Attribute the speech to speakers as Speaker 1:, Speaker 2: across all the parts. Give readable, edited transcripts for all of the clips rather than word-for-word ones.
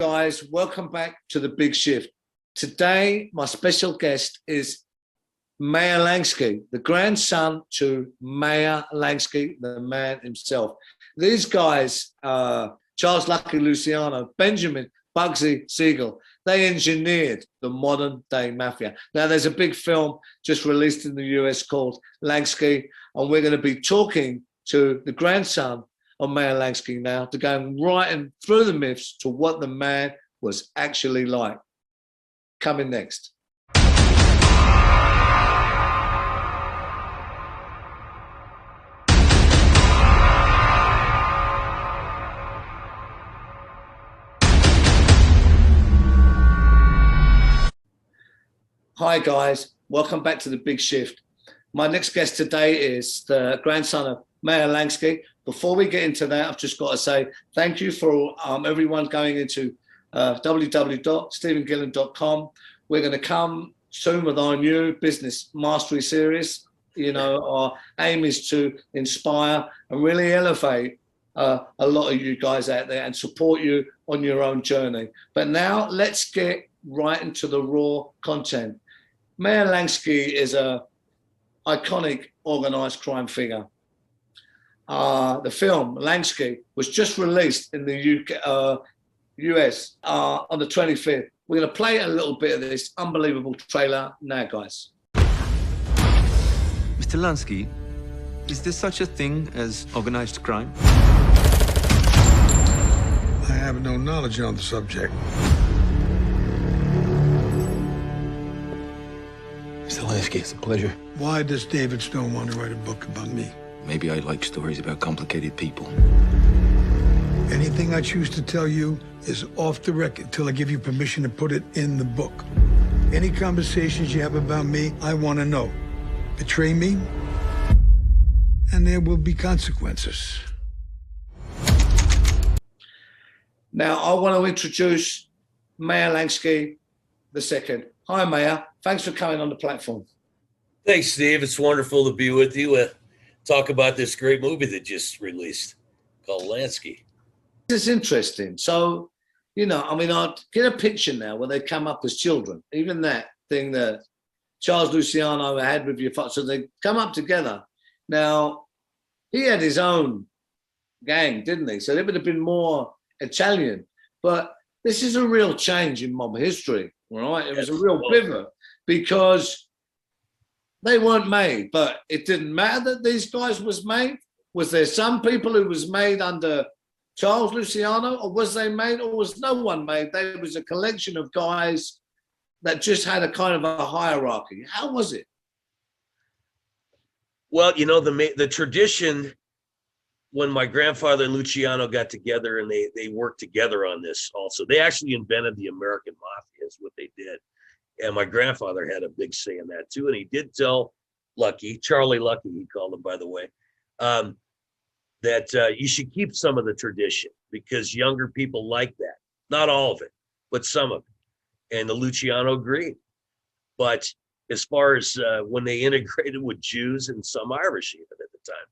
Speaker 1: Guys, welcome back to The Big Shift. Today, my special guest is Meyer Lansky, the grandson to Meyer Lansky, the man himself. These guys, Charles Lucky Luciano, Benjamin Bugsy Siegel, they engineered the modern day mafia. Now, there's a big film just released in the US called Lansky, and we're going to be talking to the grandson of Meyer Lansky now, to go right and through the myths to what the man was actually like. Coming next. Hi guys, welcome back to The Big Shift. My next guest today is the grandson of Meyer Lansky. Before we get into that, I've just got to say thank you for everyone going into www.stephengillen.com. We're going to come soon with our new business Mastry series. You know, our aim is to inspire and really elevate a lot of you guys out there and support you on your own journey. But now let's get right into the raw content. Meyer Lansky is a iconic organized crime figure. The film Lansky was just released in the US on the 25th. We're going to play a little bit of this unbelievable trailer now, guys.
Speaker 2: Mr. Lansky, is there such a thing as organized crime?
Speaker 3: I have no knowledge on the subject.
Speaker 4: Mr. Lansky, it's a pleasure.
Speaker 3: Why does David Stone want to write a book about me?
Speaker 4: Maybe I like stories about complicated people.
Speaker 3: Anything I choose to tell you is off the record till I give you permission to put it in the book. Any conversations you have about me, I want to know. Betray me, and there will be consequences.
Speaker 1: Now, I want to introduce Meyer Lansky II. Hi, Meyer. Thanks for coming on the platform.
Speaker 5: Thanks, Steve. It's wonderful to be with you. Talk about this great movie that just released called Lansky.
Speaker 1: This is interesting. So, you know, I mean, I get a picture now where they come up as children, even that thing that Charles Luciano had with your father. So they come up together. Now, he had his own gang, didn't he? So it would have been more Italian. But this is a real change in mob history, right? It was a real pivot because they weren't made, but it didn't matter that these guys was made. Was there some people who was made under Charles Luciano, or was they made, or was no one made? There was a collection of guys that just had a kind of a hierarchy. How was it?
Speaker 5: Well, you know, the tradition, when my grandfather and Luciano got together and they worked together on this also, they actually invented the American Mafia is what they did. And my grandfather had a big say in that too. And he did tell Lucky, Charlie Lucky, he called him, by the way, that you should keep some of the tradition because younger people like that. Not all of it, but some of it. And the Luciano agreed. But as far as when they integrated with Jews and some Irish even at the time,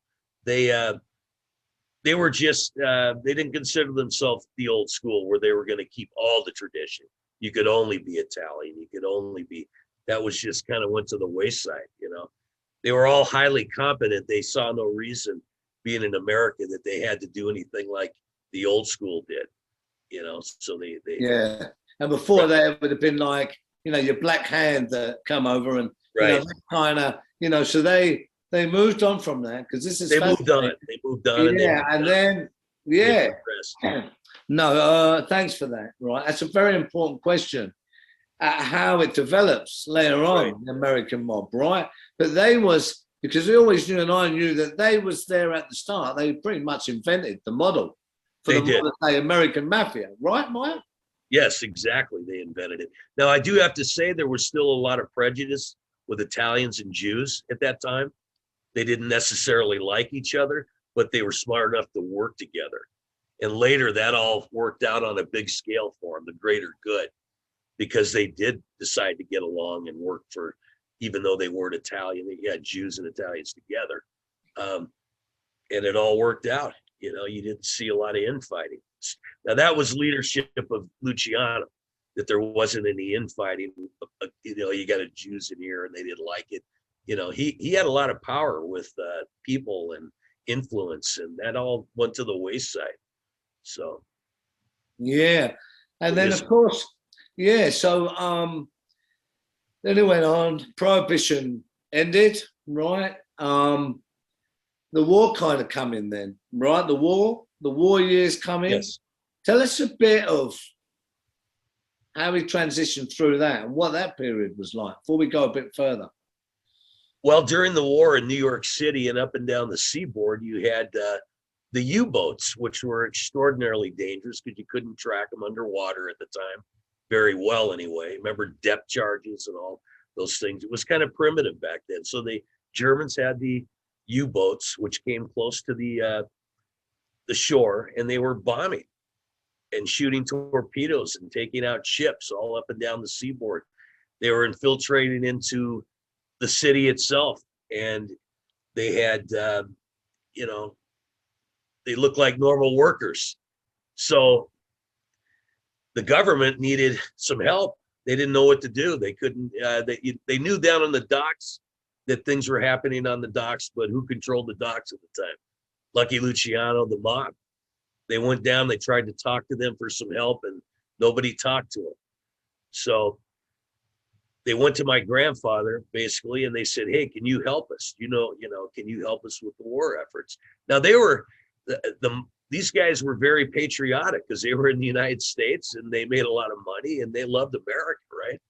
Speaker 5: they were just, they didn't consider themselves the old school where they were going to keep all the tradition. You could only be Italian. You could only be, that was just kind of went to the wayside, you know. They were all highly competent. They saw no reason being in America that they had to do anything like the old school did, you know. So they
Speaker 1: yeah. And before that, it would have been like, you know, your black hand that come over and, you know, kind of, you know, so they moved on from that because this is
Speaker 5: They moved on.
Speaker 1: Yeah. And then, yeah. No, thanks for that. Right. That's a very important question. How it develops later on in the American mob, right? But they was, because we always knew, and I knew that they was there at the start. They pretty much invented the model for the modern day American Mafia, right, Maya?
Speaker 5: Yes, exactly. They invented it. Now, I do have to say there was still a lot of prejudice with Italians and Jews at that time. They didn't necessarily like each other, but they were smart enough to work together. And later that all worked out on a big scale for them, the greater good, because they did decide to get along and work for, even though they weren't Italian, they had Jews and Italians together. And it all worked out. You know, you didn't see a lot of infighting. Now that was leadership of Luciano, that there wasn't any infighting. You got a Jews in here and they didn't like it. He had a lot of power with people and influence, and that all went to the wayside. So,
Speaker 1: yeah, and then of course, yeah. So then it went on. Prohibition ended, right? The war kind of come in then, right? The war years come in.
Speaker 5: yes.
Speaker 1: Tell us a bit of how we transitioned through that and what that period was like before we go a bit further.
Speaker 5: Well, during the war in New York City and up and down the seaboard, you had the U-boats, which were extraordinarily dangerous because you couldn't track them underwater at the time very well anyway. Remember depth charges and all those things. It was kind of primitive back then. So the Germans had the U-boats, which came close to the shore, and they were bombing and shooting torpedoes and taking out ships all up and down the seaboard. They were infiltrating into the city itself, and they had, they looked like normal workers. So the government needed some help. They didn't know what to do. They couldn't, they knew down on the docks that things were happening on the docks, but who controlled the docks at the time? Lucky Luciano, the mob. They went down, they tried to talk to them for some help, and nobody talked to them. So they went to my grandfather basically, and they said, "Hey, can you help us? Can you help us with the war efforts?" Now they were these guys were very patriotic because they were in the United States and they made a lot of money and they loved America, right?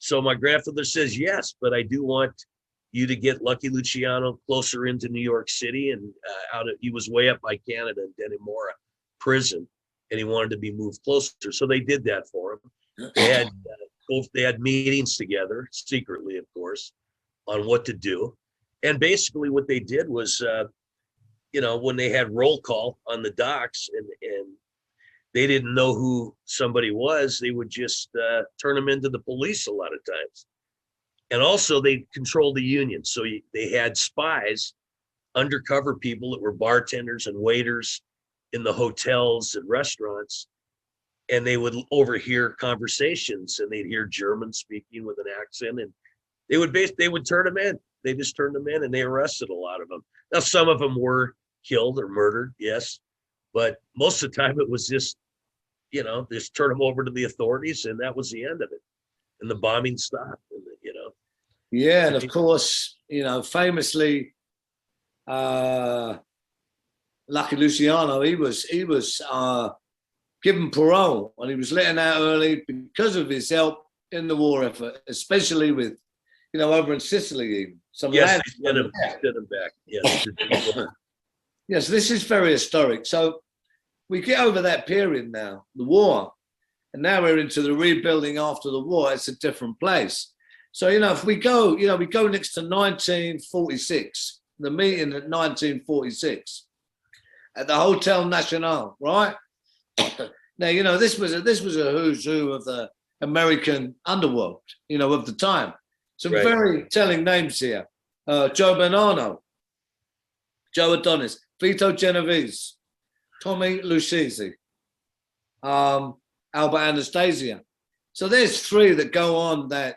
Speaker 5: So my grandfather says, "Yes, but I do want you to get Lucky Luciano closer into New York City and he was way up by Canada in Dannemora prison, and he wanted to be moved closer." So they did that for him. They had meetings together secretly, of course, on what to do. And basically what they did was, when they had roll call on the docks and they didn't know who somebody was, they would just turn them into the police a lot of times. And also they controlled the union. So they had spies, undercover people that were bartenders and waiters in the hotels and restaurants. And they would overhear conversations, and they'd hear German speaking with an accent, and they would turn them in. They just turned them in, and they arrested a lot of them. Now, some of them were killed or murdered, yes, but most of the time it was just, just turn them over to the authorities, and that was the end of it. And the bombing stopped,
Speaker 1: Yeah, and of course, famously, Lucky Luciano, he was given parole, and he was letting out early because of his help in the war effort, especially with, over in Sicily even.
Speaker 5: Yes, they sent him back. Yes.
Speaker 1: Yes, this is very historic. So we get over that period now, the war, and now we're into the rebuilding after the war. It's a different place. So, if we go, we go next to 1946, the meeting at 1946 at the Hotel National, right? Now, this was a who's who of the American underworld, of the time. Some
Speaker 5: right.
Speaker 1: Very telling names here. Joe Bonanno, Joe Adonis, Vito Genovese, Tommy Lucchese, Albert Anastasia. So there's three that go on that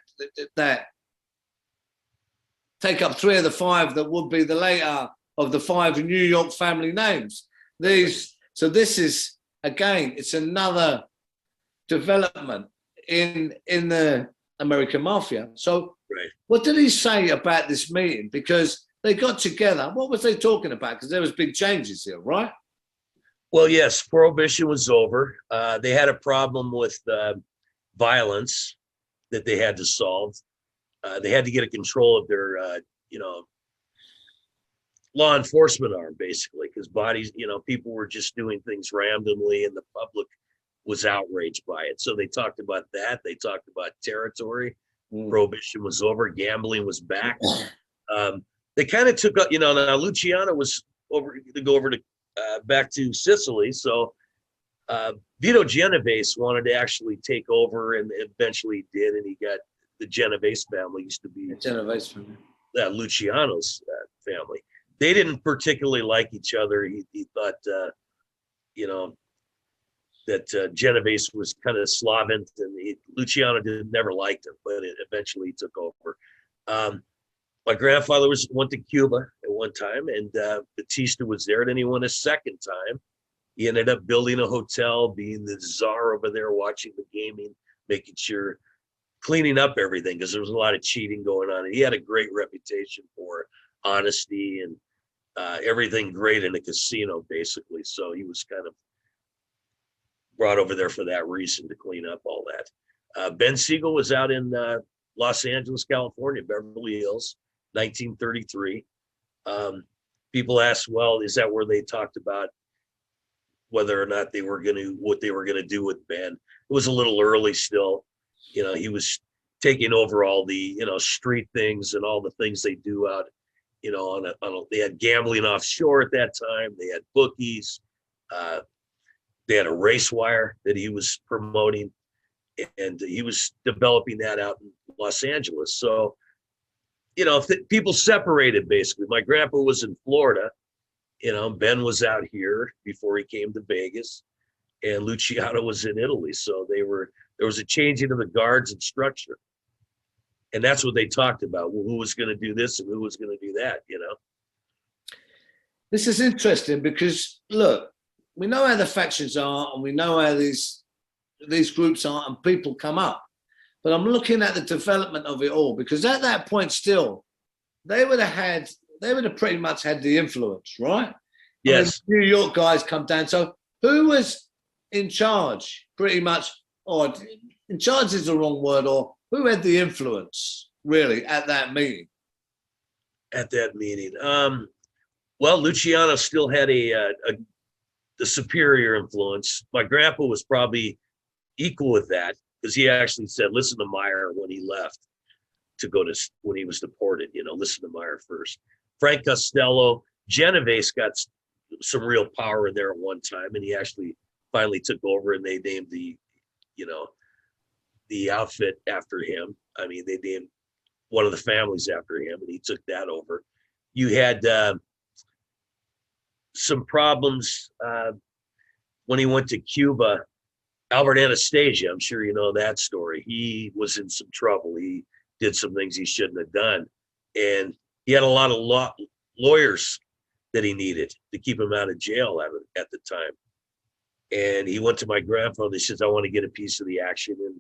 Speaker 1: take up three of the five that would be the later of the five New York family names. So this is, again, it's another development in the American Mafia. So
Speaker 5: right.
Speaker 1: What did he say about this meeting? Because they got together. What was they talking about? Because there was big changes here, right?
Speaker 5: Well, yes, Prohibition was over. They had a problem with violence that they had to solve. They had to get a control of their, law enforcement arm, basically, because people were just doing things randomly, and the public was outraged by it. So they talked about that. They talked about territory. Prohibition was over. Gambling was back. They kind of took up, now Luciano was back to Sicily. So Vito Genovese wanted to actually take over, and eventually did. And he got the Genovese family, used to be
Speaker 1: Genovese family.
Speaker 5: Luciano's family. They didn't particularly like each other. He thought, Genovese was kind of Slavic, and Luciano never liked him, but eventually he took over. My grandfather went to Cuba at one time, and Batista was there. Then he went a second time. He ended up building a hotel, being the czar over there, watching the gaming, making sure, cleaning up everything, because there was a lot of cheating going on. And he had a great reputation for honesty and everything great in a casino, basically. So he was kind of brought over there for that reason, to clean up all that. Ben Siegel was out in Los Angeles, California, Beverly Hills, 1933. People asked, well, is that where they talked about whether or not what they were going to do with Ben? It was a little early still. He was taking over all the, street things and all the things they do out, they had gambling offshore at that time. They had bookies. They had a race wire that he was promoting, and he was developing that out in Los Angeles. So, people separated basically. My grandpa was in Florida. Ben was out here before he came to Vegas, and Luciano was in Italy. So there was a changing of the guards and structure. And that's what they talked about. Well, who was going to do this and who was going to do that,
Speaker 1: This is interesting because, look, we know how the factions are, and we know how these groups are, and people come up. But I'm looking at the development of it all, because at that point still, they would have pretty much had the influence, right?
Speaker 5: Yes.
Speaker 1: New York guys come down. So who was in charge, pretty much, or in charge is the wrong word, or who had the influence really at that meeting?
Speaker 5: At that meeting, well, Luciano still had the superior influence. My grandpa was probably equal with that, because he actually said, listen to Meyer when he left when he was deported, listen to Meyer first. Frank Costello, Genovese got some real power in there at one time, and he actually finally took over, and they named the outfit after him. I mean, they named one of the families after him, and he took that over. You had some problems when he went to Cuba. Albert Anastasia, I'm sure you know that story. He was in some trouble. He did some things he shouldn't have done. And he had a lot of lawyers that he needed to keep him out of jail at the time. And he went to my grandfather. He says, I want to get a piece of the action in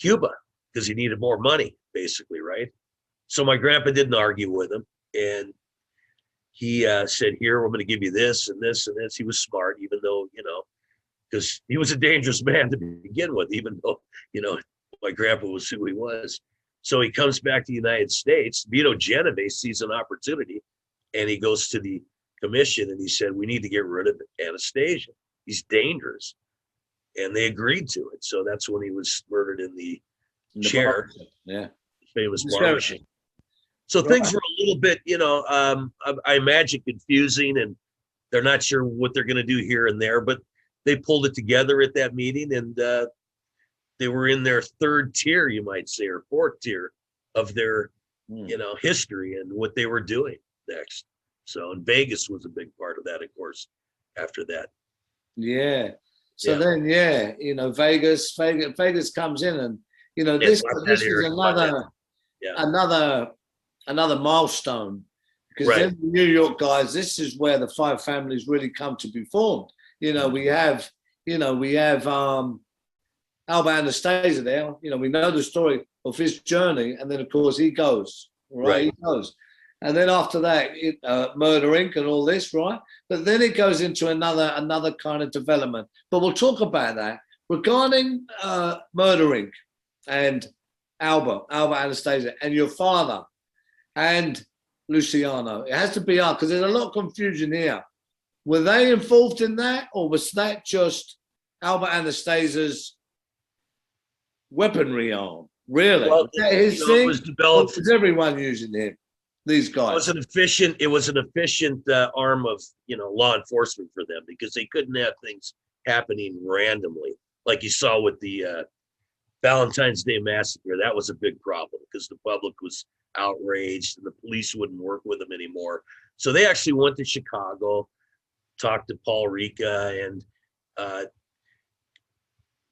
Speaker 5: Cuba, because he needed more money, basically, right? So my grandpa didn't argue with him. And he said, here, we're going to give you this and this and this. He was smart, even though, because he was a dangerous man to begin with, even though, my grandpa was who he was. So he comes back to the United States. Vito Genovese sees an opportunity, and he goes to the commission, and he said, we need to get rid of Anastasia. He's dangerous. And they agreed to it. So that's when he was murdered in the chair.
Speaker 1: Yeah.
Speaker 5: Famous bar machine. So things were a little bit, I imagine confusing, and they're not sure what they're going to do here and there, but they pulled it together at that meeting, and they were in their third tier, you might say, or fourth tier of their, history and what they were doing next. So, and Vegas was a big part of that, of course, after that.
Speaker 1: Yeah. So then, Vegas comes in, and, this is another milestone, because then the New York guys, this is where the five families really come to be formed. We have Albert Anastasia there. We know the story of his journey, and then of course he goes, right? He goes, and then after that, Murder Inc. and all this, right? But then it goes into another kind of development. But we'll talk about that regarding Murder Inc. and Albert Anastasia, and your father and Luciano. It has to be up, because there's a lot of confusion here. Were they involved in that, or was that just Albert Anastasia's weaponry arm? Really?
Speaker 5: Well,
Speaker 1: his thing?
Speaker 5: It was developed.
Speaker 1: Was everyone using him? These guys.
Speaker 5: It was an efficient arm of law enforcement for them, because they couldn't have things happening randomly, like you saw with the Valentine's Day massacre. That was a big problem, because the public was outraged and the police wouldn't work with them anymore. So they actually went to Chicago, talked to Paul Ricca, and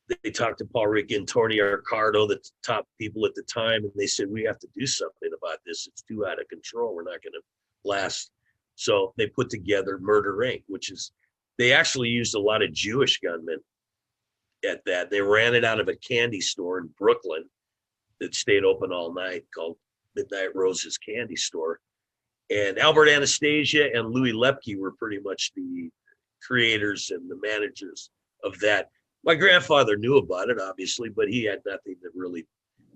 Speaker 5: they talked to Paul Ricci and Tony Arcardo, the top people at the time, and they said, we have to do something about this. It's too out of control. We're not going to last. So they put together Murder Inc., which is, they actually used a lot of Jewish gunmen at that. They ran it out of a candy store in Brooklyn that stayed open all night called Midnight Roses Candy Store. And Albert Anastasia and Louis Lepke were pretty much the creators and the managers of that. My grandfather knew about it, obviously, but he had nothing that really,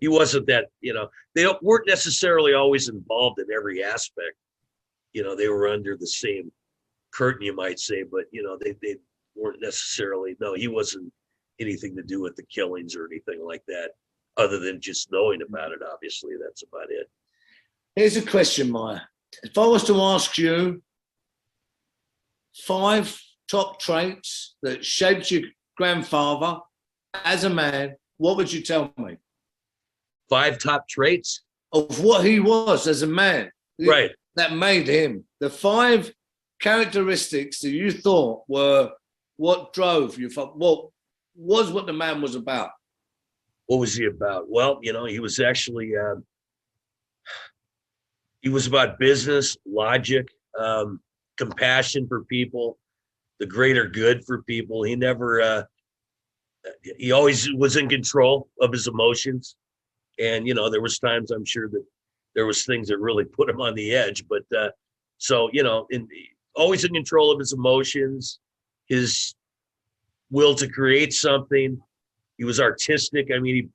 Speaker 5: he wasn't that, they weren't necessarily always involved in every aspect. They were under the same curtain, you might say, but, they weren't necessarily, no, he wasn't anything to do with the killings or anything like that, other than just knowing about it, obviously. That's about it.
Speaker 1: Here's a question, Meyer. If I was to ask you 5 top traits that shaped your grandfather as a man, what would you tell me?
Speaker 5: 5 top traits?
Speaker 1: Of what he was as a man.
Speaker 5: Right.
Speaker 1: That made him. The 5 characteristics that you thought were what drove you, what was what the man was about.
Speaker 5: What was he about? Well, he was actually, he was about business, logic, compassion for people, the greater good for people. He never, he always was in control of his emotions. And, there was times I'm sure that there was things that really put him on the edge, but always in control of his emotions, his will to create something. He was artistic. I mean,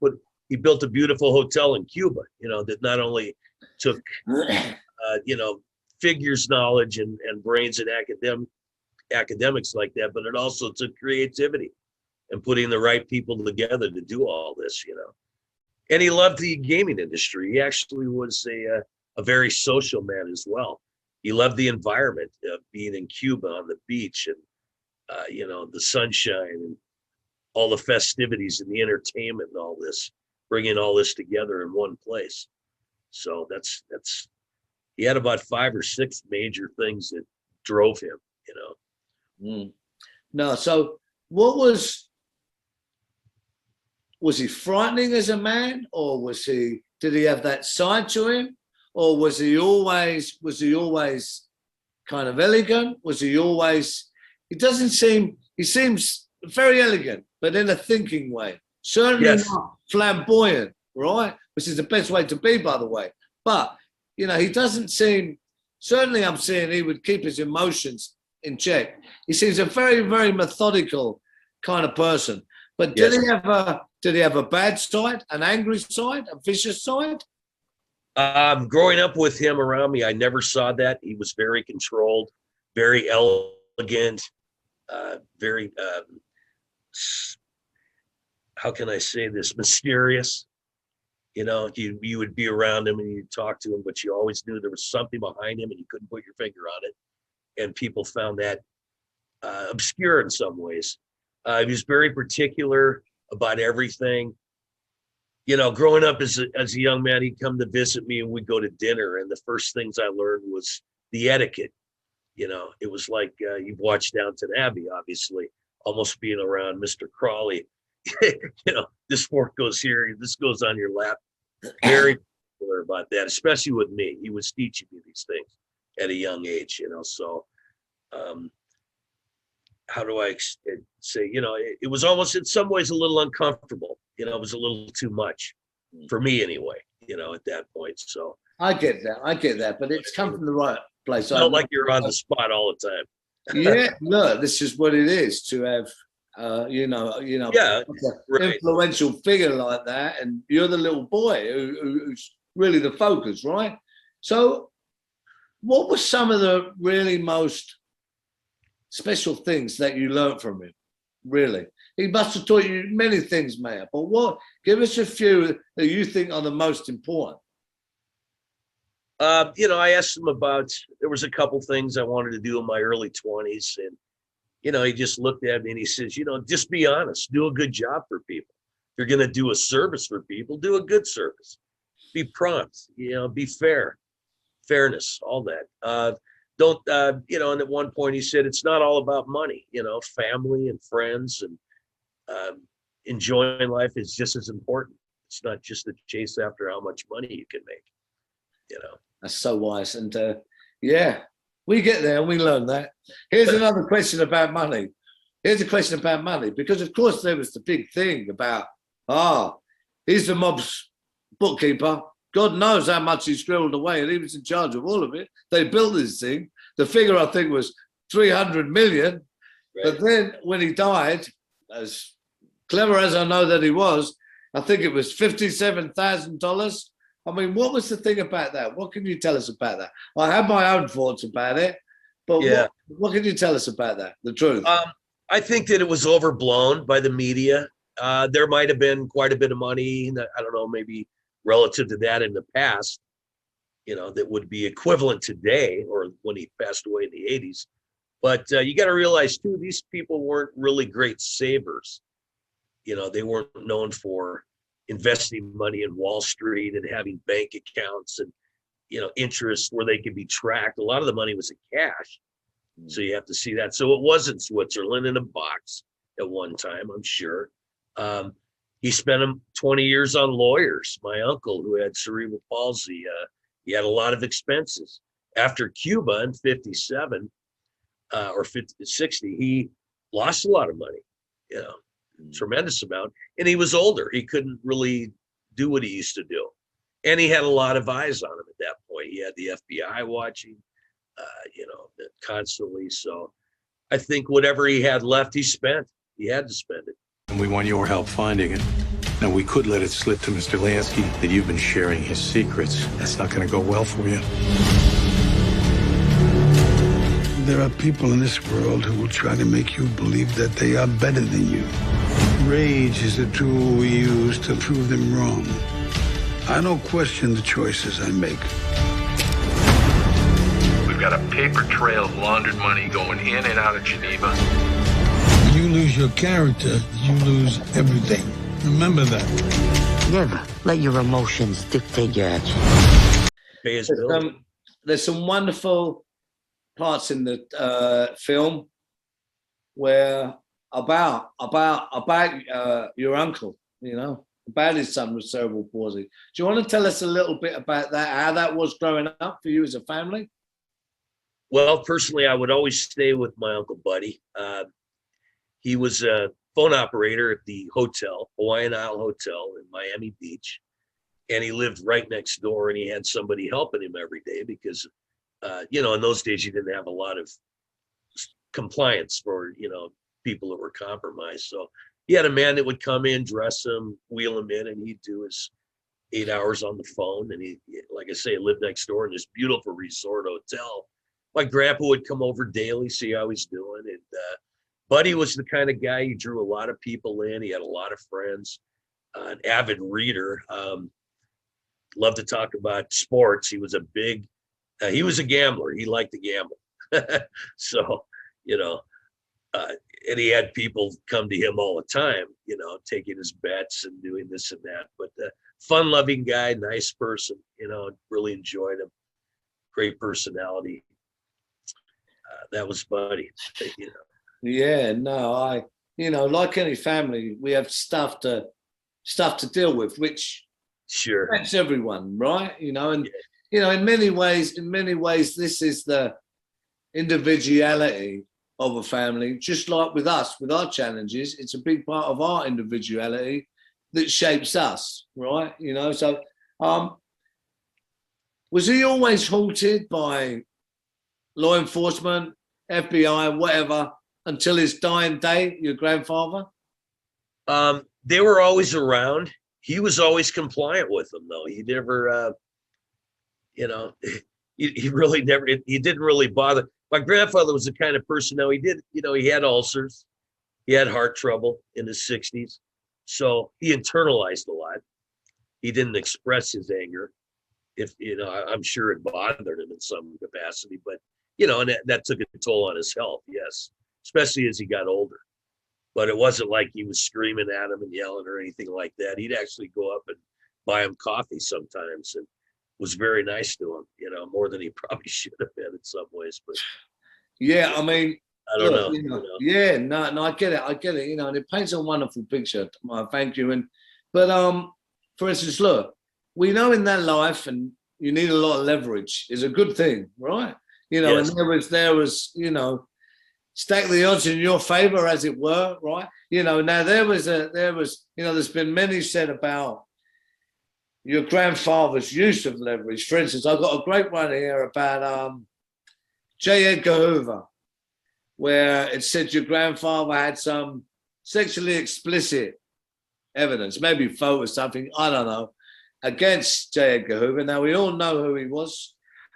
Speaker 5: he built a beautiful hotel in Cuba, that not only took, figures knowledge and brains and academics like that, but it also took creativity and putting the right people together to do all this, And he loved the gaming industry. He actually was a very social man as well. He loved the environment of being in Cuba on the beach and, the sunshine and all the festivities and the entertainment and all this, bringing all this together in one place. So that's he had about 5 or 6 major things that drove him,
Speaker 1: No, so what was he frightening as a man, or did he have that side to him, or was he always kind of elegant? He seems very elegant, but in a thinking way. Certainly
Speaker 5: Yes.
Speaker 1: not flamboyant, right? Which is the best way to be, by the way. But, he doesn't seem, certainly I'm seeing he would keep his emotions in check. He seems a very, very methodical kind of person. But did he have a bad side, an angry side, a vicious side?
Speaker 5: Growing up with him around me, I never saw that. He was very controlled, very elegant, very, how can I say this, mysterious. You would be around him and you'd talk to him, but you always knew there was something behind him and you couldn't put your finger on it. And people found that obscure in some ways. He was very particular about everything. Growing up as a young man, he'd come to visit me and we'd go to dinner. And the first things I learned was the etiquette. It was like you've watched Downton Abbey, obviously, almost being around Mr. Crawley. This fork goes here, this goes on your lap. Very particular about that, especially with me. He was teaching me these things at a young age, So how do I say, it was almost in some ways a little uncomfortable. It was a little too much for me anyway, at that point. So
Speaker 1: I get that, but it's come from the right place.
Speaker 5: It's not like you're on the spot all the time.
Speaker 1: Yeah, no, this is what it is to have,
Speaker 5: Yeah, right.
Speaker 1: influential figure like that, and you're the little boy who's really the focus, right? So, what were some of the really most special things that you learned from him? Really, he must have taught you many things, Meyer. But give us a few that you think are the most important.
Speaker 5: I asked him about, there was a couple things I wanted to do in my early 20s. And, he just looked at me and he says, just be honest, do a good job for people. If you're going to do a service for people, do a good service. Be prompt, be fair, fairness, all that. Don't, and at one point he said, it's not all about money, family and friends and, enjoying life is just as important. It's not just the chase after how much money you can make, you know.
Speaker 1: That's so wise. And yeah, we get there and we learn that. Here's another question about money. Here's a question about money, because of course there was the big thing about, he's the mob's bookkeeper. God knows how much he scribbled away, and he was in charge of all of it. They built this thing. The figure, I think, was 300 million. Right. But then when he died, as clever as I know that he was, I think it was $57,000. I mean, what was the thing about that? What can you tell us about that? I have my own thoughts about it, but yeah. What can you tell us about that? The truth?
Speaker 5: I think that it was overblown by the media. There might have been quite a bit of money, I don't know, maybe relative to that in the past, you know, that would be equivalent today or when he passed away in the 80s. But you got to realize, too, these people weren't really great savers. You know, they weren't known for investing money in Wall Street and having bank accounts and, you know, interest where they could be tracked. A lot of the money was in cash. So you have to see that. So it was in Switzerland in a box at one time, I'm sure. He spent 20 years on lawyers. My uncle, who had cerebral palsy, he had a lot of expenses. After Cuba in 57 or 60, he lost a lot of money, you know, tremendous amount. And he was older. He couldn't really do what he used to do. And he had a lot of eyes on him at that point. He had the FBI watching, you know, constantly. So I think whatever he had left, he spent. He had to spend it.
Speaker 4: And we want your help finding it. Now, we could let it slip to Mr. Lansky that you've been sharing his secrets. That's not going to go well for you.
Speaker 3: There are people in this world who will try to make you believe that they are better than you. Rage is a tool we use to prove them wrong. I don't question the choices I make.
Speaker 6: We've got a paper trail of laundered money going in and out of Geneva.
Speaker 3: When you lose your character, you lose everything. Remember that.
Speaker 7: Never let your emotions dictate your actions.
Speaker 1: There's some wonderful parts in the film where about your uncle, you know, about his son with cerebral palsy. Do you want to tell us a little bit about that, how that was growing up for you as a family?
Speaker 5: Well, personally, I would always stay with my Uncle Buddy. He was a phone operator at the hotel, Hawaiian Isle Hotel in Miami Beach. And he lived right next door, and he had somebody helping him every day because, you know, in those days, you didn't have a lot of compliance for, you know, people that were compromised. So he had a man that would come in, dress him, wheel him in, and he'd do his 8 hours on the phone. And he, like I say, lived next door in this beautiful resort hotel. My grandpa would come over daily, see how he's doing. And Buddy was the kind of guy, he drew a lot of people in. He had a lot of friends, an avid reader. Loved to talk about sports. He was a big, he was a gambler. He liked to gamble. So, you know, and he had people come to him all the time, you know, taking his bets and doing this and that. But fun-loving guy, nice person, you know, really enjoyed him. Great personality. That was Buddy, you know.
Speaker 1: Yeah, no, you know, like any family, we have stuff to deal with, which
Speaker 5: sure
Speaker 1: affects everyone, right? You know, and you know, in many ways, this is the individuality of a family. Just like with us, with our challenges, it's a big part of our individuality that shapes us, right? You know, so was he always haunted by law enforcement, FBI, whatever, until his dying day, your grandfather?
Speaker 5: They were always around. He was always compliant with them, though. He never, you know, he really never, he didn't really bother. My grandfather was the kind of person, now he did, you know, he had ulcers. He had heart trouble in his 60s. So he internalized a lot. He didn't express his anger. If, you know, I'm sure it bothered him in some capacity, but, you know, and that took a toll on his health, yes, especially as he got older. But it wasn't like he was screaming at him and yelling or anything like that. He'd actually go up and buy him coffee sometimes and was very nice to him, you know, more than he probably should have been in some ways. But
Speaker 1: yeah, I mean,
Speaker 5: I don't
Speaker 1: look,
Speaker 5: know.
Speaker 1: yeah, no, I get it, and it paints a wonderful picture. Thank you. But for instance, look, we know in that life, and you need a lot of leverage is a good thing, right?
Speaker 5: Yes.
Speaker 1: And there was, stack the odds in your favor, as it were, right? Now there's been many said about your grandfather's use of leverage. For instance, I've got a great one here about J. Edgar Hoover, where it said your grandfather had some sexually explicit evidence, maybe photo something, I don't know, against J. Edgar Hoover. Now, we all know who he was,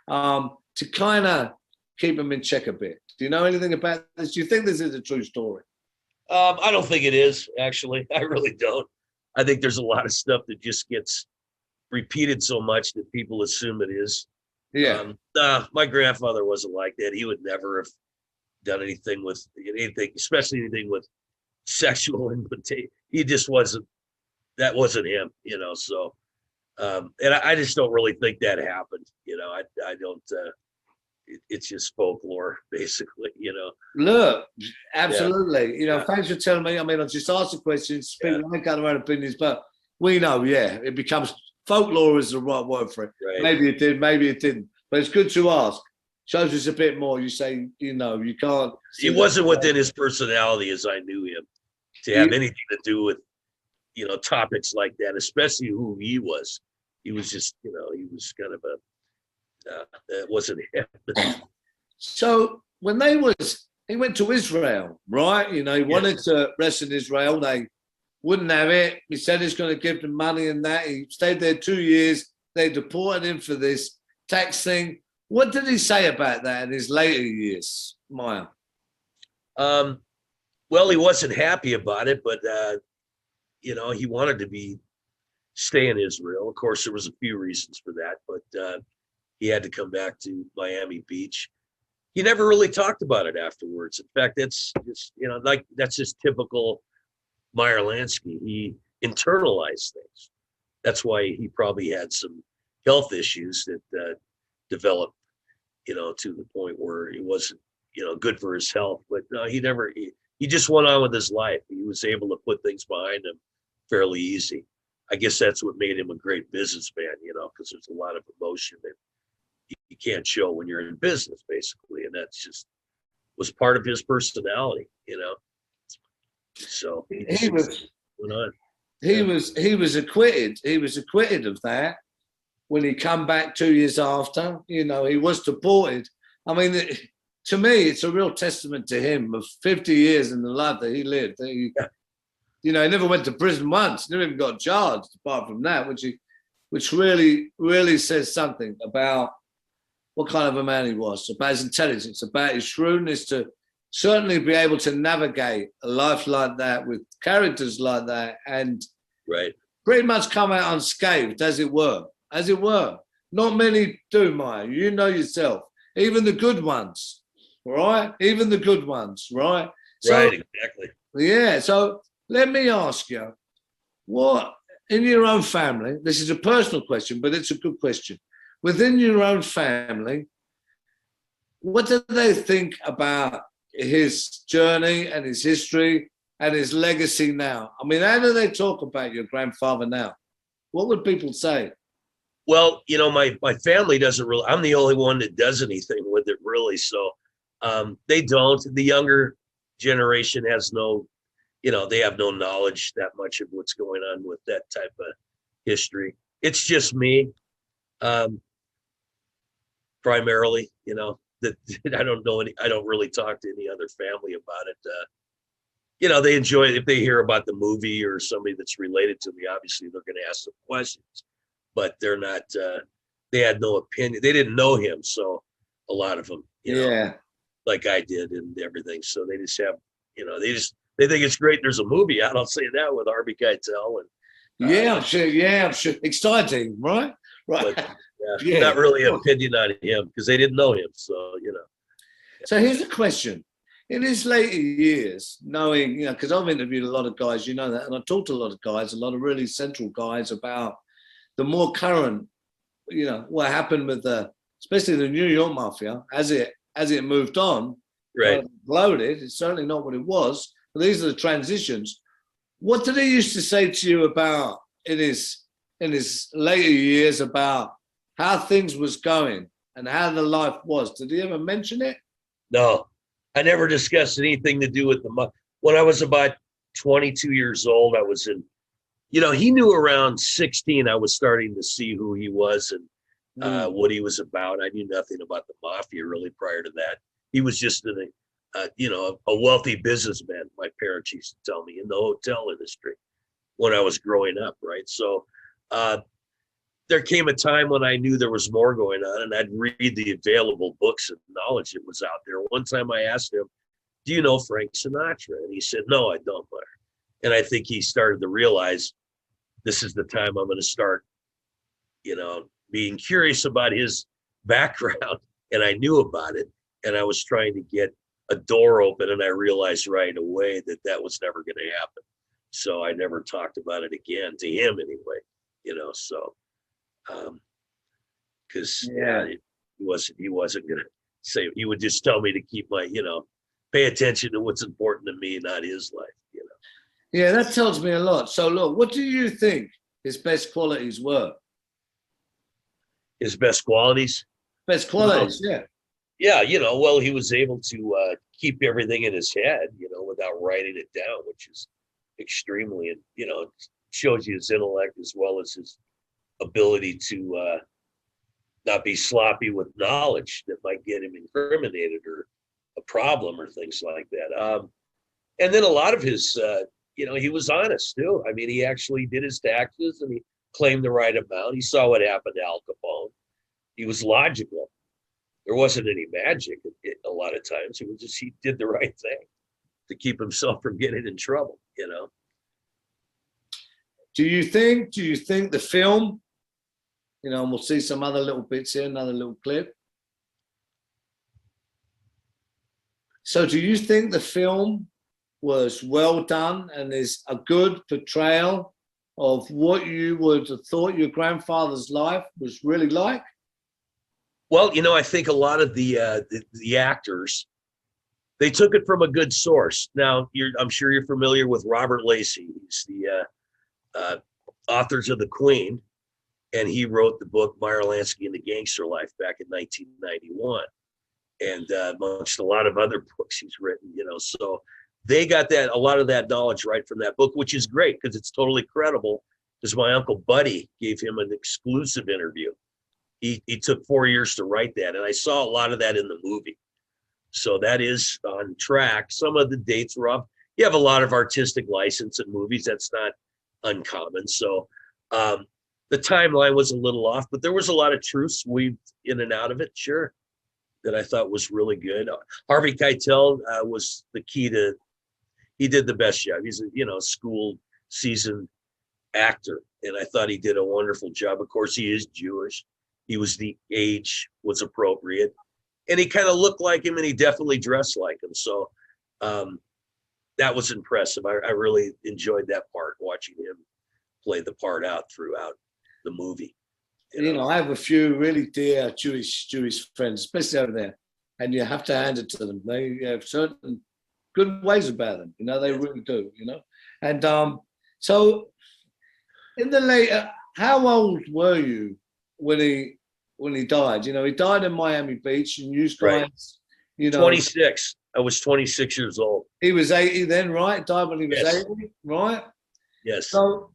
Speaker 1: to kind of keep him in check a bit. Do you know anything about this? Do you think this is a true story?
Speaker 5: I don't think it is, actually. I really don't. I think there's a lot of stuff that just gets repeated so much that people assume it is.
Speaker 1: Yeah.
Speaker 5: My grandfather wasn't like that. He would never have done anything, especially anything with sexual invitation. He just wasn't, that wasn't him, so, and I just don't really think that happened. I don't, it's just folklore, basically,
Speaker 1: Look, absolutely.
Speaker 5: Yeah.
Speaker 1: Thanks for telling me. I mean, I just asked the questions, speak like our own opinions, but we know, it becomes folklore is the right word for it.
Speaker 5: Right.
Speaker 1: Maybe it did, maybe it didn't, but it's good to ask. Shows us a bit more. You say, you can't.
Speaker 5: It wasn't within his personality as I knew him to have anything to do with, topics like that, especially who he was. He was just, he was kind of it wasn't him.
Speaker 1: So when he went to Israel, right? He wanted to rest in Israel. They wouldn't have it. He said he's going to give them money and that. He stayed there 2 years. They deported him for this tax thing. What did he say about that in his later years, Meyer?
Speaker 5: Well, he wasn't happy about it, but he wanted to stay in Israel. Of course, there was a few reasons for that, but he had to come back to Miami Beach. He never really talked about it afterwards. In fact, that's just, that's just typical Meyer Lansky. He internalized things. That's why he probably had some health issues that developed, to the point where he wasn't, good for his health. But no, he just went on with his life. He was able to put things behind him fairly easy. I guess that's what made him a great businessman, because there's a lot of emotion that you can't show when you're in business, basically. And that's just was part of his personality, So he
Speaker 1: was acquitted. He was acquitted of that when he come back 2 years after. He was deported. I mean, to me, it's a real testament to him of 50 years in the life that he lived. He never went to prison once. Never even got charged apart from that, which really, really says something about what kind of a man he was, about his intelligence, about his shrewdness to certainly be able to navigate a life like that with characters like that and pretty much come out unscathed, as it were. Not many do, Meyer. You know yourself. Even the good ones, right? Even the good ones, right?
Speaker 5: Right, exactly.
Speaker 1: Yeah, so let me ask you, what, in your own family, this is a personal question, but it's a good question. Within your own family, what do they think about his journey and his history and his legacy now? I mean, how do they talk about your grandfather now? What would people say?
Speaker 5: Well, my family doesn't really, I'm the only one that does anything with it, really. So they don't. The younger generation has no, they have no knowledge that much of what's going on with that type of history. It's just me, primarily, that I don't know I don't really talk to any other family about it. They enjoy it. If they hear about the movie or somebody that's related to me, obviously they're going to ask some questions, but they're not, they had no opinion. They didn't know him. So a lot of them, like I did and everything. So they just have, they think it's great. There's a movie out, I'll say that, with Harvey Keitel. And
Speaker 1: I'm sure. Exciting, right? Right.
Speaker 5: But, not really an opinion on him because they didn't know him. So,
Speaker 1: So here's a question. In his later years, knowing, because I've interviewed a lot of guys, that, and I talked to a lot of guys, a lot of really central guys about the more current, what happened with especially the New York Mafia as it moved on.
Speaker 5: Right.
Speaker 1: Loaded. It's certainly not what it was. But these are the transitions. What did he used to say to you about in his later years about how things was going and how the life was? Did he ever mention it?
Speaker 5: No, I never discussed anything to do with when I was about 22 years old, I was in, he knew around 16, I was starting to see who he was and what he was about. I knew nothing about the mafia really prior to that. He was just a wealthy businessman, my parents used to tell me, in the hotel industry when I was growing up, right? So there came a time when I knew there was more going on, and I'd read the available books and knowledge that was out there. One time I asked him, do you know Frank Sinatra? And he said, no, I don't, Meyer. And I think he started to realize this is the time I'm going to start, being curious about his background. And I knew about it, and I was trying to get a door open, and I realized right away that was never going to happen. So I never talked about it again to him anyway, so because he wasn't going to say, he would just tell me to keep my, pay attention to what's important to me, not his life,
Speaker 1: Yeah, that tells me a lot. So look, what do you think his best qualities were?
Speaker 5: His best qualities?
Speaker 1: Best qualities, yeah.
Speaker 5: Yeah, well, he was able to keep everything in his head, without writing it down, which is extremely, shows you his intellect as well as his ability to not be sloppy with knowledge that might get him incriminated or a problem or things like that. And then a lot of his, he was honest too. I mean, he actually did his taxes and he claimed the right amount. He saw what happened to Al Capone. He was logical. There wasn't any magic a lot of times. It was just, he did the right thing to keep himself from getting in trouble,
Speaker 1: Do you think the film, and we'll see some other little bits here, another little clip. So do you think the film was well done and is a good portrayal of what you would have thought your grandfather's life was really like?
Speaker 5: Well, I think a lot of the actors, they took it from a good source. Now, I'm sure you're familiar with Robert Lacey. He's the authors of The Queen, and he wrote the book Meyer Lansky and the Gangster Life back in 1991, and amongst a lot of other books he's written. So they got a lot of that knowledge right from that book, which is great because it's totally credible. Because my uncle Buddy gave him an exclusive interview. He took 4 years to write that, and I saw a lot of that in the movie. So that is on track. Some of the dates were off. You have a lot of artistic license in movies. That's not uncommon. So the timeline was a little off, but there was a lot of truths weaved in and out of it, sure, that I thought was really good. Harvey Keitel was the key to, he did the best job. He's a school seasoned actor, and I thought he did a wonderful job. Of course, he is Jewish. He was the age was appropriate, and he kind of looked like him, and he definitely dressed like him. So that was impressive. I really enjoyed that part, watching him play the part out throughout the movie.
Speaker 1: I have a few really dear Jewish friends, especially over there, and you have to hand it to them. They have certain good ways about them. They really do. And so in the later, how old were you when he died? He died in Miami Beach, and you guys,
Speaker 5: 26. I was 26 years old.
Speaker 1: He was 80 then, right? Died when he was
Speaker 5: Yes.
Speaker 1: 80, right?
Speaker 5: Yes.
Speaker 1: So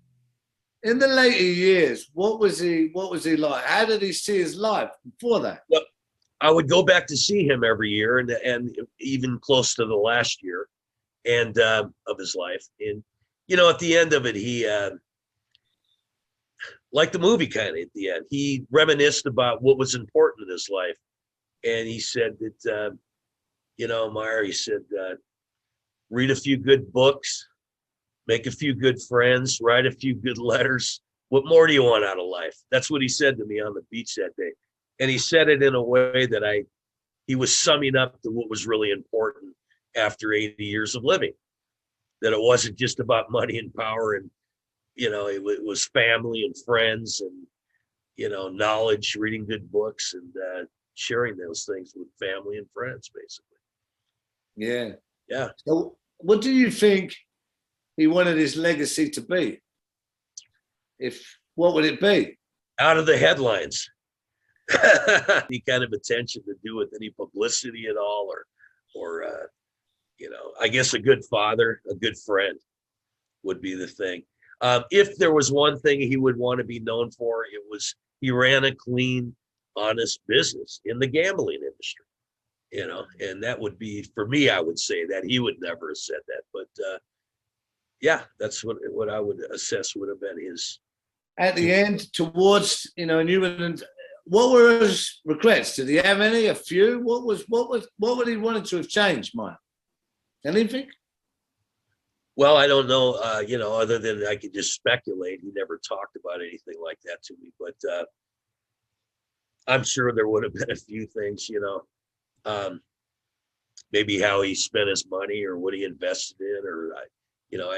Speaker 1: in the later years, what was he like? How did he see his life before that?
Speaker 5: Well, I would go back to see him every year, and even close to the last year, and of his life. And at the end of it, he like the movie kind of at the end, he reminisced about what was important in his life, and he said that Meyer, he said, read a few good books, make a few good friends, write a few good letters. What more do you want out of life? That's what he said to me on the beach that day. And he said it in a way that he was summing up to what was really important after 80 years of living, that it wasn't just about money and power, and, it was family and friends and, knowledge, reading good books, and sharing those things with family and friends, basically.
Speaker 1: Yeah.
Speaker 5: Yeah.
Speaker 1: So what do you think he wanted his legacy to be? What would it be?
Speaker 5: Out of the headlines. Any kind of attention to do with any publicity at all, or I guess a good father, a good friend would be the thing. If there was one thing he would want to be known for, it was he ran a clean, honest business in the gambling industry, and that would be, for me, I would say that he would never have said that. But yeah, that's what I would assess would have been his.
Speaker 1: At the end, towards, and you and what were his regrets? Did he have any? A few? What would he wanted to have changed, Mike? Anything?
Speaker 5: Well, I don't know, other than I could just speculate. He never talked about anything like that to me, but I'm sure there would have been a few things, maybe how he spent his money or what he invested in, or, I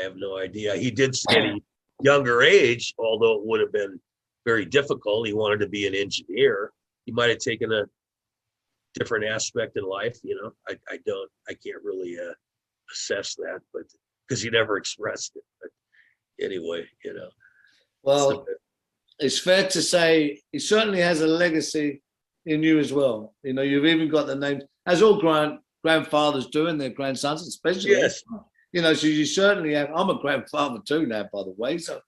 Speaker 5: have no idea. He did say at a younger age, although it would have been very difficult, he wanted to be an engineer. He might have taken a different aspect in life, I can't really assess that, but because he never expressed it. But anyway,
Speaker 1: Well,
Speaker 5: so,
Speaker 1: it's fair to say he certainly has a legacy in you as well. You've even got the names, as all grandfathers do, and their grandsons, especially.
Speaker 5: yes.
Speaker 1: So you certainly have. I'm a grandfather too now, by the way. So,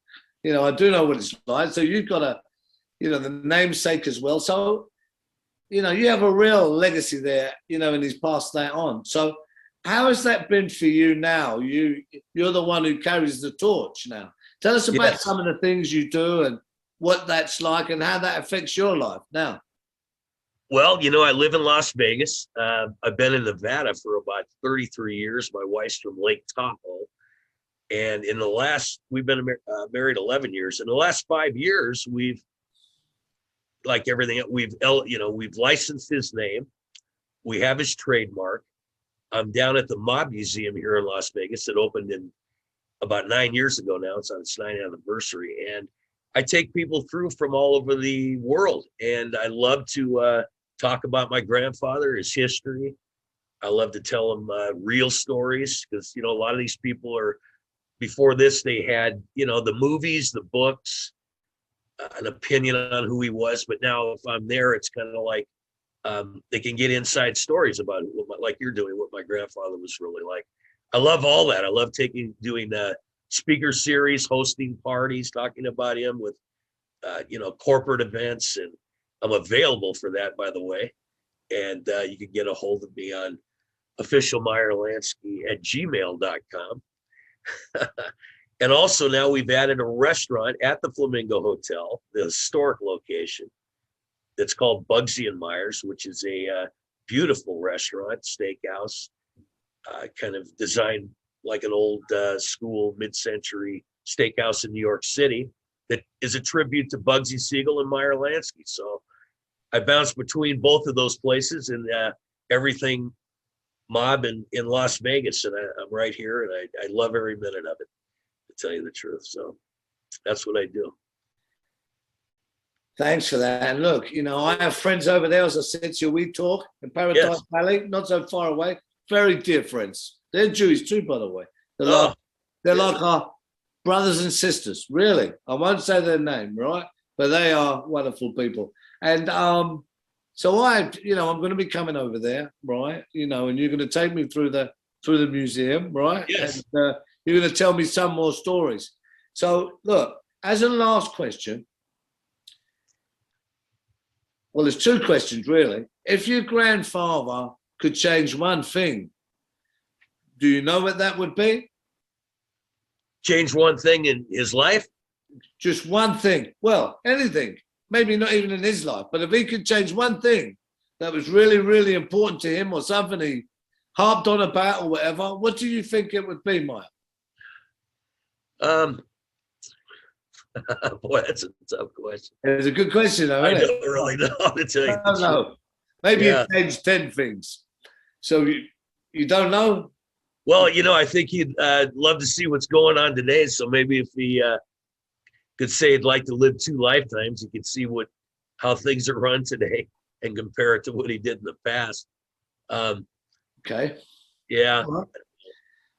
Speaker 1: I do know what it's like. So you've got the namesake as well. So, you have a real legacy there, and he's passed that on. So how has that been for you now? You're the one who carries the torch now. Tell us about some of the things you do and what that's like and how that affects your life now.
Speaker 5: Well, I live in Las Vegas. I've been in Nevada for about 33 years. My wife's from Lake Tahoe. And we've been married 11 years. In the last 5 years, we've, like everything, we've licensed his name. We have his trademark. I'm down at the Mob Museum here in Las Vegas. It opened in about 9 years ago now. It's on its 9th anniversary. And I take people through from all over the world. And I love to talk about my grandfather, his history. I love to tell them real stories because, a lot of these people before this, they had, the movies, the books, an opinion on who he was. But now if I'm there, it's kind of like they can get inside stories about it, like you're doing, what my grandfather was really like. I love all that. I love doing speaker series, hosting parties, talking about him with, corporate events. And I'm available for that, by the way. And you can get a hold of me on officialmeyerlansky@gmail.com. And also now we've added a restaurant at the Flamingo Hotel, the historic location. It's called Bugsy and Myers, which is a beautiful restaurant, steakhouse, kind of designed like an old school mid-century steakhouse in New York City that is a tribute to Bugsy Siegel and Meyer Lansky. So I bounce between both of those places and everything mob in Las Vegas. And I'm right here and I love every minute of it, to tell you the truth. So that's what I do.
Speaker 1: Thanks for that. And look, I have friends over there, as I said to you, we talk in Paradise Valley, not so far away, very dear friends. They're Jewish too, by the way. They're like our brothers and sisters, really. I won't say their name, right? But they are wonderful people. And so I'm going to be coming over there, right? And you're going to take me through the museum, right?
Speaker 5: Yes.
Speaker 1: And you're going to tell me some more stories. So look, as a last question, well, there's two questions, really. If your grandfather could change one thing, do you know what that would be?
Speaker 5: Change one thing in his life?
Speaker 1: Just one thing. Well, anything. Maybe not even in his life. But if he could change one thing that was really, really important to him or something he harped on about or whatever, what do you think it would be, Mike?
Speaker 5: Boy, that's a tough question.
Speaker 1: It's a good question, though, isn't it?
Speaker 5: I don't really know to tell you.
Speaker 1: I don't know. Maybe he changed 10 things. So you don't know?
Speaker 5: Well, I think he'd love to see what's going on today. So maybe if he could say he'd like to live 2 lifetimes, he could see how things are run today and compare it to what he did in the past.
Speaker 1: Okay.
Speaker 5: Yeah.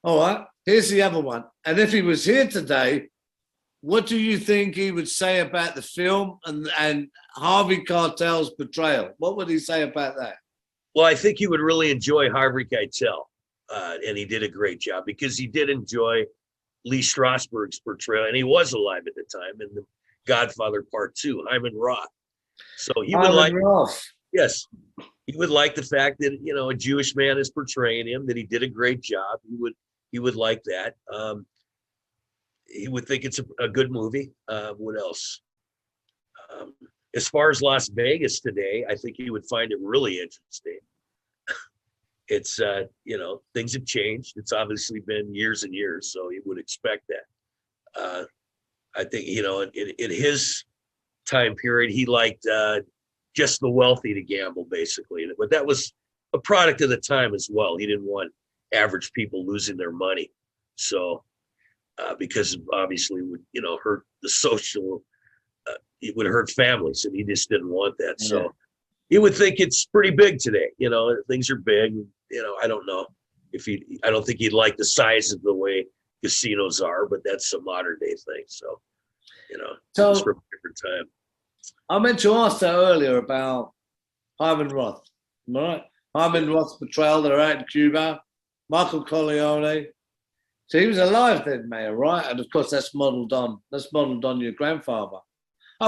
Speaker 1: All right. Here's the other one. And if he was here today, what do you think he would say about the film and Harvey Keitel's portrayal? What would he say about that?
Speaker 5: Well, I think he would really enjoy Harvey Keitel, and he did a great job because he did enjoy Lee Strasberg's portrayal, and he was alive at the time in The Godfather Part 2, Hyman Roth. So he would like, yes, he would like the fact that, you know, a Jewish man is portraying him, that he did a great job. He would like that. He would think it's a good movie. What else? As far as Las Vegas today, I think he would find it really interesting. It's, you know, things have changed. It's obviously been years and years, so he would expect that. I think, you know, in his time period, he liked just the wealthy to gamble, basically. But that was a product of the time as well. He didn't want average people losing their money. So, because obviously it would, you know, hurt the social, it would hurt families, and he just didn't want that. Yeah. So he would think it's pretty big today. You know, things are big. You know, I don't know if I don't think he'd like the size of the way casinos are, but that's a modern day thing. So, you know, it's from a different time.
Speaker 1: I meant to ask that earlier about Hyman Roth. Am I right? Hyman Roth's portrayal, they're out in Cuba, Michael Corleone. So he was alive then, Mayor, right? And of course, that's modeled on your grandfather. I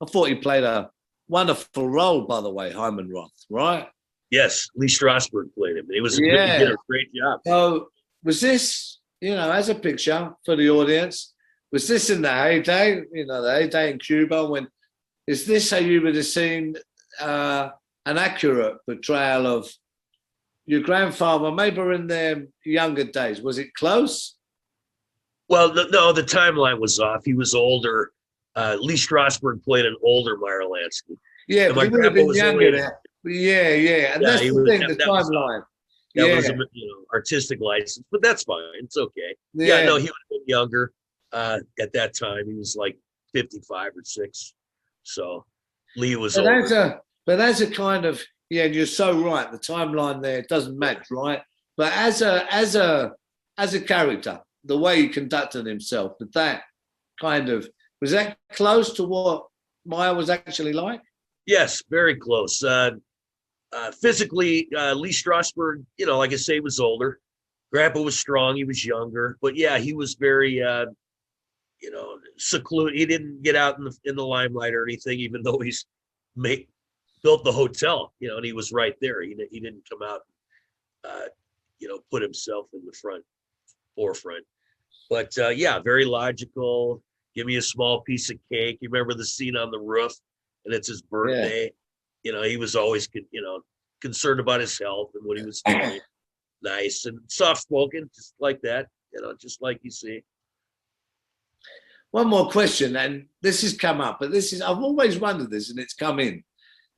Speaker 1: thought he played a wonderful role, by the way, Hyman Roth, right?
Speaker 5: Yes, Lee Strasberg played him. He he did a great job.
Speaker 1: So was this, you know, as a picture for the audience, was this in the heyday, you know, the heyday in Cuba? Is this how you would have seen an accurate portrayal of your grandfather, maybe in their younger days? Was it close?
Speaker 5: Well, no, the timeline was off. He was older. Lee Strasberg played an older Meyer Lansky.
Speaker 1: Yeah, but he would have been younger there. Yeah. And that's the thing, the timeline.
Speaker 5: That was a, you know, artistic license, but that's fine. It's okay. Yeah, no, he would have been younger at that time. He was like 55 or 6. So Lee was older.
Speaker 1: But that's a kind of, yeah, you're so right. The timeline there doesn't match, right? But as a character, the way he conducted himself, with that kind of, was that close to what Meyer was actually like?
Speaker 5: Yes, very close. Physically, Lee Strasberg, you know, like I say, was older. Grandpa was strong. He was younger, but yeah, he was very, you know, secluded. He didn't get out in the limelight or anything, even though he's built the hotel, you know, and he was right there. He didn't come out, you know, put himself in the forefront. But yeah, very logical. Give me a small piece of cake. You remember the scene on the roof, and it's his birthday. Yeah. You know, he was always, you know, concerned about his health and what he was doing. Nice and soft-spoken, just like that. You know, just like you see.
Speaker 1: One more question, and this has come up, but I've always wondered this, and it's come in.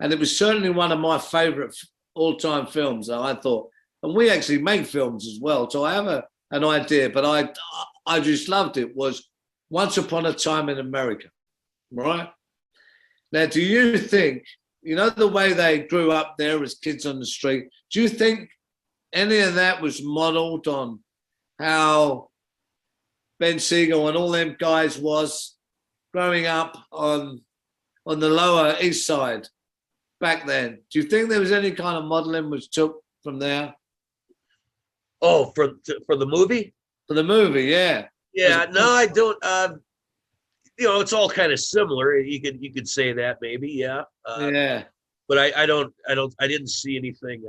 Speaker 1: And it was certainly one of my favorite all-time films that I thought, and we actually make films as well, so I have an idea, but I just loved it, was Once Upon a Time in America, right? Now, do you think, you know, the way they grew up there as kids on the street, do you think any of that was modeled on how Ben Siegel and all them guys was growing up on the Lower East Side back then? Do you think there was any kind of modeling was took from there?
Speaker 5: Oh, for the movie?
Speaker 1: For the movie, yeah.
Speaker 5: Yeah, no, I don't. You know, it's all kind of similar. You could say that maybe, yeah.
Speaker 1: Yeah.
Speaker 5: But I didn't see anything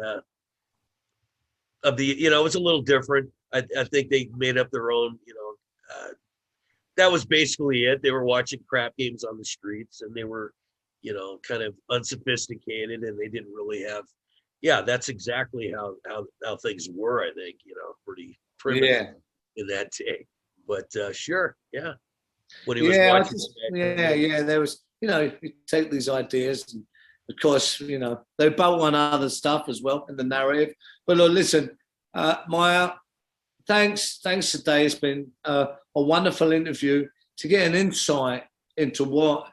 Speaker 5: of the, you know, it's a little different. I think they made up their own, you know, that was basically it. They were watching crap games on the streets, and they were, you know, kind of unsophisticated, and they didn't really have, yeah, that's exactly how things were, I think, you know, pretty primitive in that day. But sure, yeah. When he was watching
Speaker 1: there was, you know, you take these ideas, and of course, you know, they bolt on other stuff as well in the narrative. But look, listen, Meyer, thanks today. It's been a wonderful interview to get an insight into what,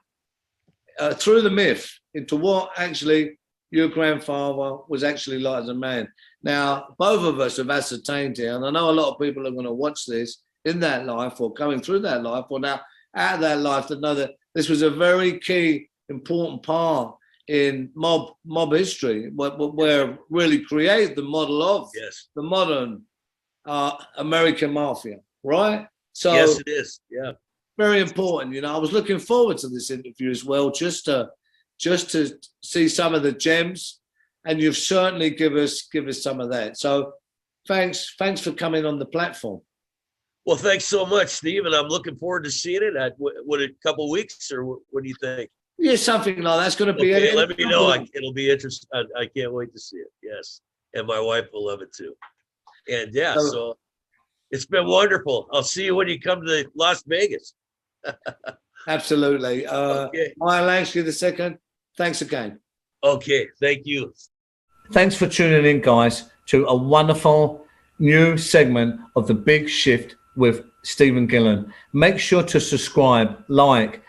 Speaker 1: through the myth, into what actually your grandfather was actually like as a man. Now, both of us have ascertained here, and I know a lot of people are going to watch this in that life or coming through that life or now out of that life to know that this was a very key, important part in mob history, where really created the model of the modern American Mafia, right? So
Speaker 5: yes, it is. Yeah,
Speaker 1: very important. You know, I was looking forward to this interview as well, just to see some of the gems, and you've certainly give us some of that. So thanks for coming on the platform.
Speaker 5: Well, thanks so much, Steve, and I'm looking forward to seeing it. What, a couple of weeks, or what do you think?
Speaker 1: Yeah, something like that's going to be.
Speaker 5: Okay, let me know. It'll be interesting. I can't wait to see it. Yes, and my wife will love it too. And yeah, so it's been wonderful. I'll see you when you come to Las Vegas.
Speaker 1: Absolutely.
Speaker 5: Okay.
Speaker 1: Meyer Lansky II, thanks again.
Speaker 5: Okay, thank you.
Speaker 1: Thanks for tuning in, guys, to a wonderful new segment of The Big Shift with Stephen Gillen. Make sure to subscribe, like,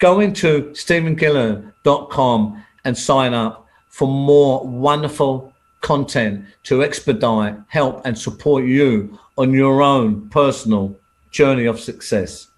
Speaker 1: go into stephengillen.com and sign up for more wonderful content to expedite, help, and support you on your own personal journey of success.